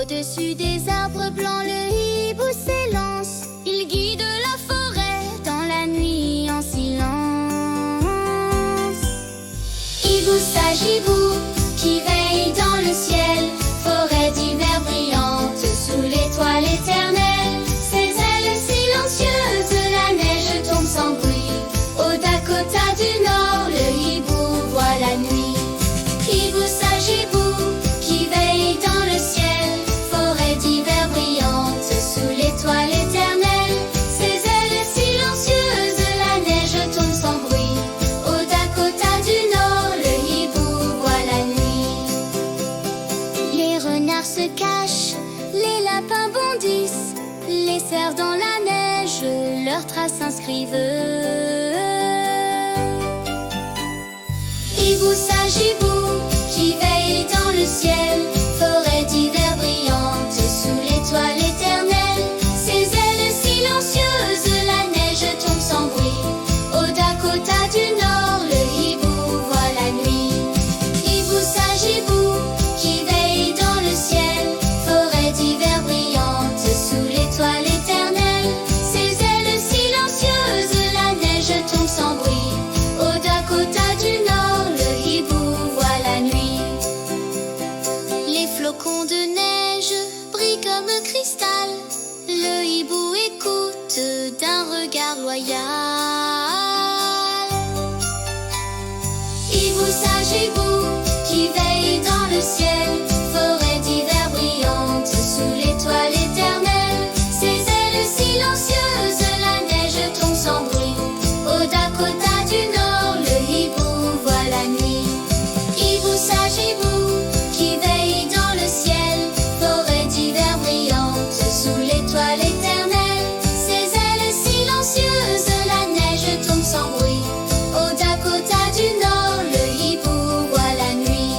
Au-dessus des arbres blancs, le hibou s'élance. Il guide la forêt dans la nuit en silence. Hibou sage, hibou qui veille dans le ciel. Forêt d'hiver brillante sous l'étoile éternelle. Ses ailes silencieuses, la neige tombe sans bruit. Au Dakota du Nord, le hibou voit la nuit. Hibou sage, hibou qui veille dans le ciel. Forêt d'hiver brillante sous l'étoile éternelle. Ses ailes silencieuses, la neige tombe sans bruit. Au Dakota du Nord, le hibou voit la nuit. Les renards se cachent, les lapins bondissent. Les cerfs dans la neige, leurs traces s'inscrivent. Hibou sage, hibou qui veille dans le ciel. Forêt d'hiver brillante sous l'étoile éternelle. Ses ailes silencieuses, la neige tombe sans bruit. Au Dakota du Nord, le hibou voit la nuit. Hibou sage, hibou qui veille dans le ciel. Forêt d'hiver brillante sous l'étoile éternelle. Ses ailes silencieuses, la neige tombe sans bruit. Au Dakota du Nord, le hibou voit la nuit. Les flocons de neige brillent comme cristal. Le hibou écoute d'un regard loyal. Hibou sage, hibou qui veille dans le ciel. Forêt d'hiver brillante sous l'étoile éternelle. Ses ailes silencieuses, la neige tombe sans bruit. Au Dakota du Nord, le hibou voit la nuit. Hibou sage, hibou qui veille dans le ciel. Forêt d'hiver brillante sous l'étoile éternelle. Ses ailes silencieuses, la neige tombe sans bruit. Au Dakota du Nord, le hibou voit la nuit.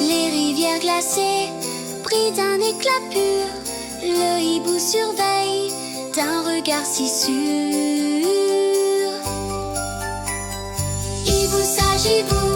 Les rivières glacées brillent d'un éclat pur. Le hibou surveille d'un regard si sûr. Hibou sage, hibou